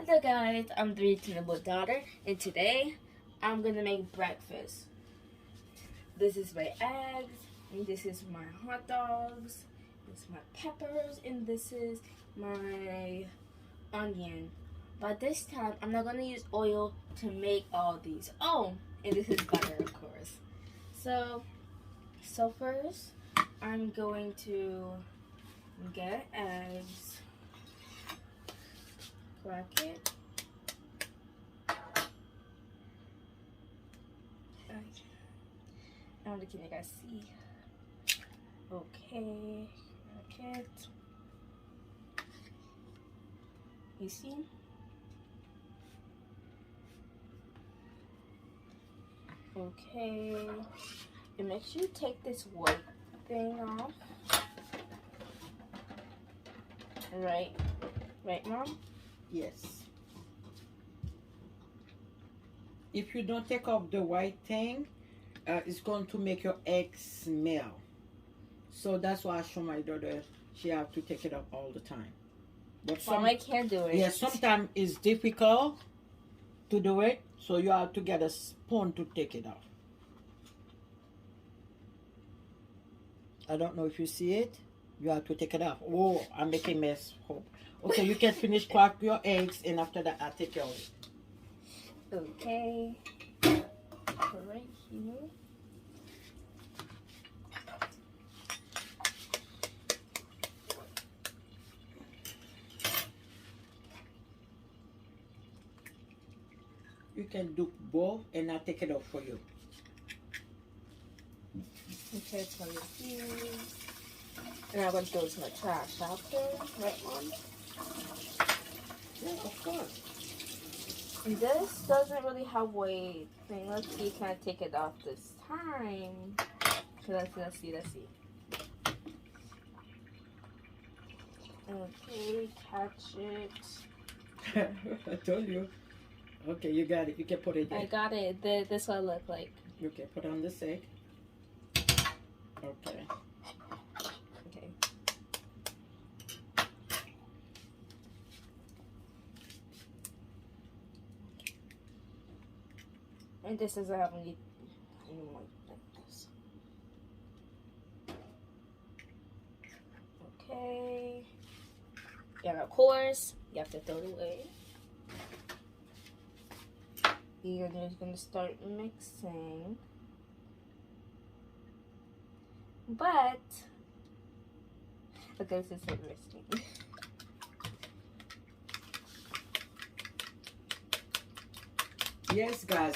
What's up, guys? I'm Thereturnable daughter, and today I'm gonna make breakfast. This is my eggs, and this is my hot dogs, this is my peppers, and this is my onion. But this time, I'm not gonna use oil to make all these. Oh, and this is butter, of course. So first, I'm going to get eggs. Crack it. I don't think you guys see. Okay, crack it. You see? Okay. And make sure you take this white thing off. Right, Mom? Yes. If you don't take off the white thing, it's going to make your egg smell. So that's why I show my daughter she have to take it off all the time. But Mom, I can't do it. Yeah, sometimes it's difficult to do it, so you have to get a spoon to take it off. I don't know if you see it. You have to take it off. Oh, I'm making a mess. Okay, you can finish crack your eggs, and after that, I'll take care of it. Okay. Right here. You can do both, and I'll take it off for you. Okay, it's on the here. And I'm going to throw this in the trash after, right, Mom? Yeah, of course. And this doesn't really have weight thing. Let's see, can I take it off this time? Okay, let's see. Okay, catch it. I told you. Okay, you got it. You can put it there. I got it. This what it look like. Okay, put on the sink. Okay. Okay. And this doesn't have any more like this. Okay. And of course, you have to throw it away. You're just gonna start mixing. But okay, this is interesting. Yes, guys.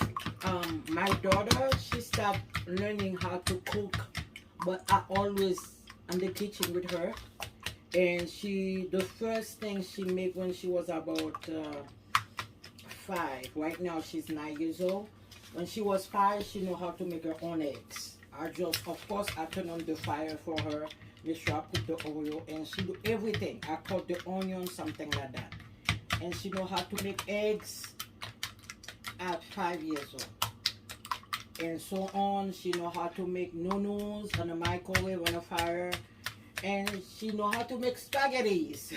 My daughter, she started learning how to cook, but I always in the kitchen with her. And the first thing she made when she was about 5. Right now she's 9 years old. When she was 5, she knew how to make her own eggs. Of course, I turn on the fire for her, make sure I put the oil, and she do everything. I cut the onion, something like that. And she know how to make eggs at 5 years old. And so on, she know how to make noodles on the microwave on the fire. And she know how to make spaghettis.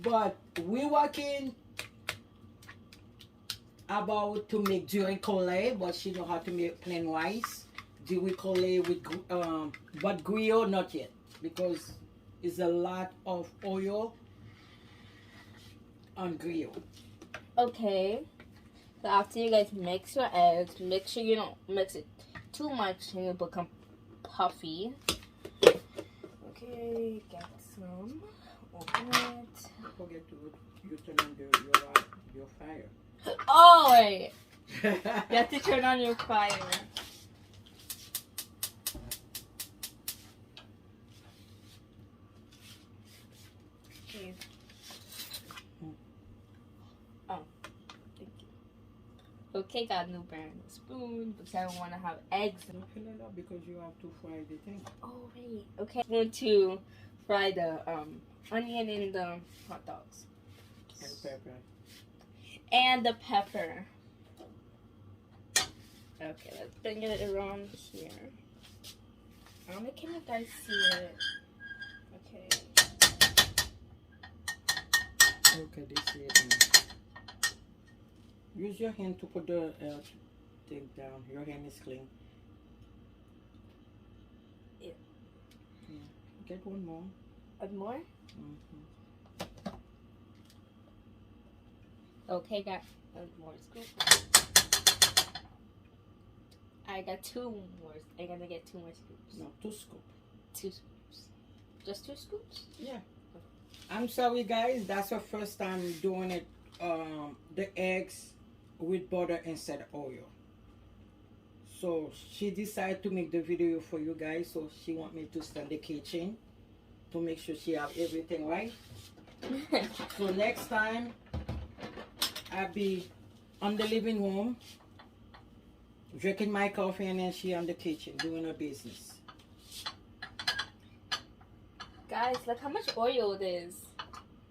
But we working about to make duricolle, but she know how to make plain rice. Duricolle with but griot not yet, because it's a lot of oil on griot. Okay. So after you guys mix your eggs, make sure you don't mix it too much and it'll become puffy. Okay, get some. Open it. Don't forget to turn on your fire. Oh, wait. You have to turn on your fire. Okay. Oh, thank you. Okay, got a new brand of spoon because I don't want to have eggs. Don't fill it up because you have to fry the thing. Oh, wait. Okay. I'm going to fry the onion and the hot dogs. And pepper. And the pepper. Okay, let's bring it around here. I don't know, can you guys see it? Okay. Okay, this is it. Use your hand to put the thing down. Your hand is clean. Yeah. Yeah. Get one more. One more? Mm-hmm. Okay, got one more scoop. I got 2 more. I'm gonna get 2 more scoops. No, 2 scoops. 2 scoops. Just 2 scoops? Yeah. I'm sorry, guys. That's her first time doing it. The eggs with butter instead of oil. So she decided to make the video for you guys. So she want me to stand in the kitchen to make sure she have everything right. So next time I'll be on the living room drinking my coffee, and then she on the kitchen doing her business. Guys, look how much oil it is.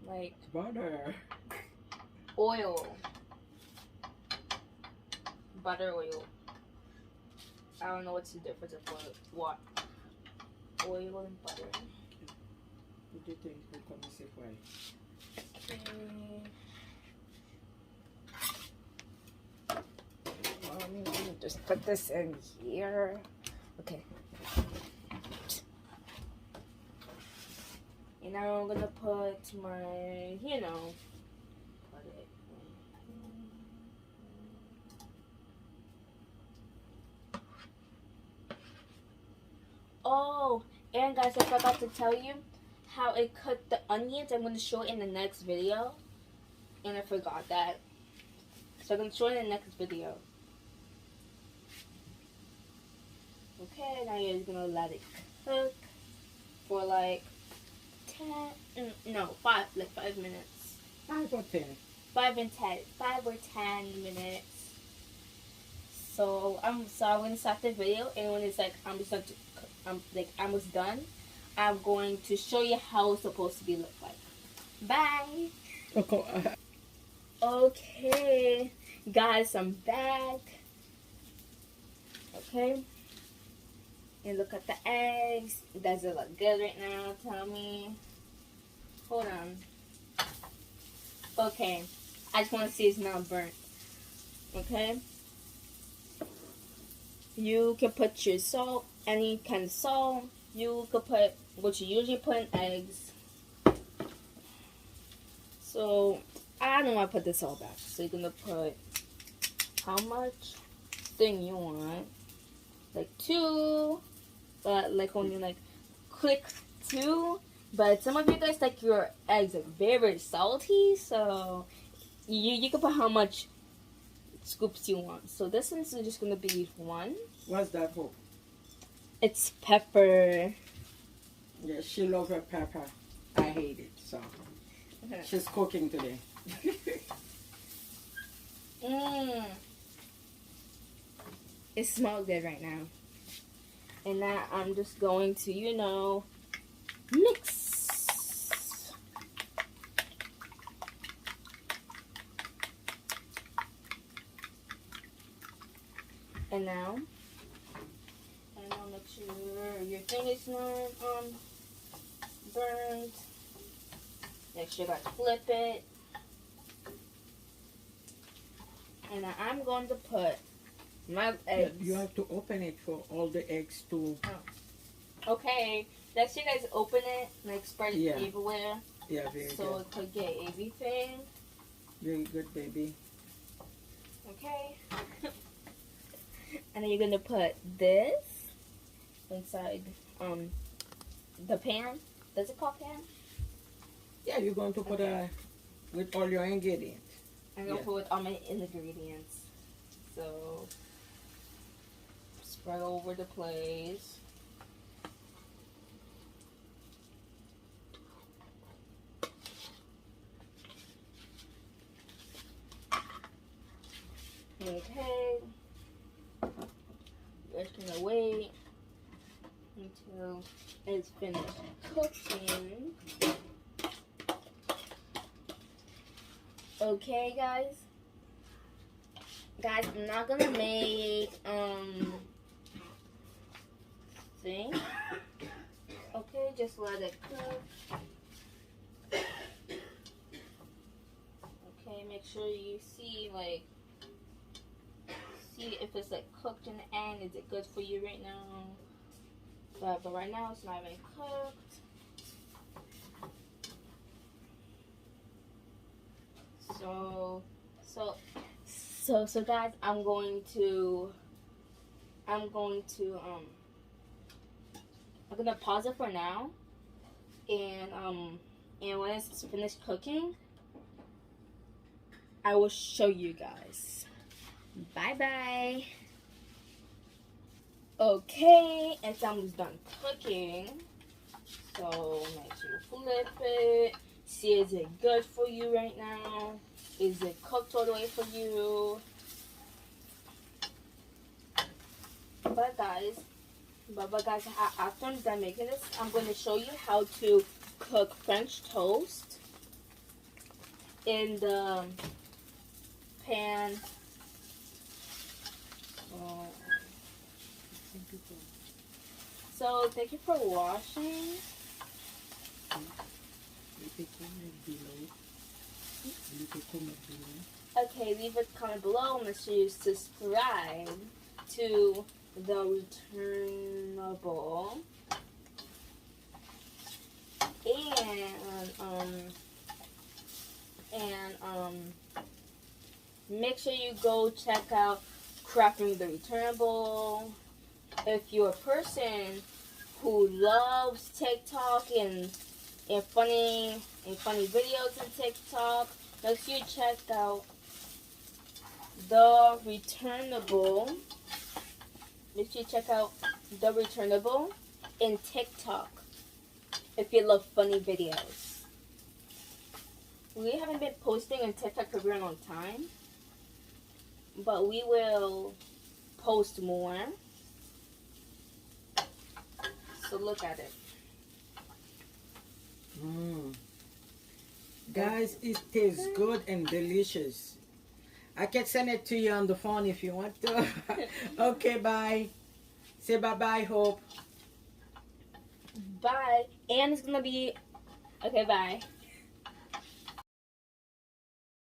Like, Butter. oil. Butter oil. I don't know what's the difference of what. Oil and butter. What do you think will come and say why? Let me just put this in here. Okay. And now I'm gonna put my, put it in. Oh, and guys, I forgot to tell you how I cut the onions. I'm gonna show it in the next video. And I forgot that. So I'm gonna show it in the next video. Okay, now you're just gonna let it cook for like 5 minutes. 5 or 10. 5 or 10 minutes. So I'm gonna stop the video, and when it's like I'm almost done, I'm going to show you how it's supposed to be look like. Bye. Okay. Okay, guys, I'm back. Okay. And look at the eggs. Does it look good right now? Tell me. Hold on. Okay. I just want to see it's not burnt. Okay. You can put your salt, any kind of salt. You could put what you usually put in eggs. So I don't want to put this all back. So you're gonna put how much thing you want. Like 2. But like only like quick 2. But some of you guys like your eggs like very salty, so you can put how much scoops you want. So this one's just gonna be 1. What's that for? It's pepper. Yeah, she loves her pepper. I hate it, so she's cooking today. It smells good right now. And now I'm just going to, mix. And now, make sure your thing is not burned. Make sure you got to flip it. And now I'm going to put my eggs. You have to open it for all the eggs to... Oh. Okay. Next, you guys open it, like spread it everywhere. Yeah, very good. So it could get everything. Very good, baby. Okay. And then you're gonna put this inside the pan. Does it call pan? Yeah, you're going to put with all your ingredients. I'm gonna put with all my ingredients. So spread over the place. Okay. Just gonna wait until it's finished cooking. Okay, guys. Guys, I'm not gonna make thing. Okay, just let it cook. make sure you see if it's like cooked in the end. Is it good for you right now? But right now it's not even cooked. So guys, I'm gonna pause it for now, and when it's finished cooking, I will show you guys. Bye bye. Okay, and it's almost done cooking. So make sure you flip it. See, is it good for you right now? Is it cooked all the way for you? But guys, after I'm done making this, I'm going to show you how to cook French toast in the pan. So thank you for watching. Okay, leave a comment below and make sure you subscribe to Thereturnable. And make sure you go check out Crafting the Returnable. If you're a person who loves TikTok and funny videos on TikTok, make sure you check out Thereturnable. Make sure you check out Thereturnable in TikTok if you love funny videos. We haven't been posting on TikTok for a very long time, but we will post more. So look at it. Guys, it tastes good and delicious. I can send it to you on the phone if you want to. Okay, bye. Say bye-bye, Hope. Bye. And it's going to be... Okay, bye.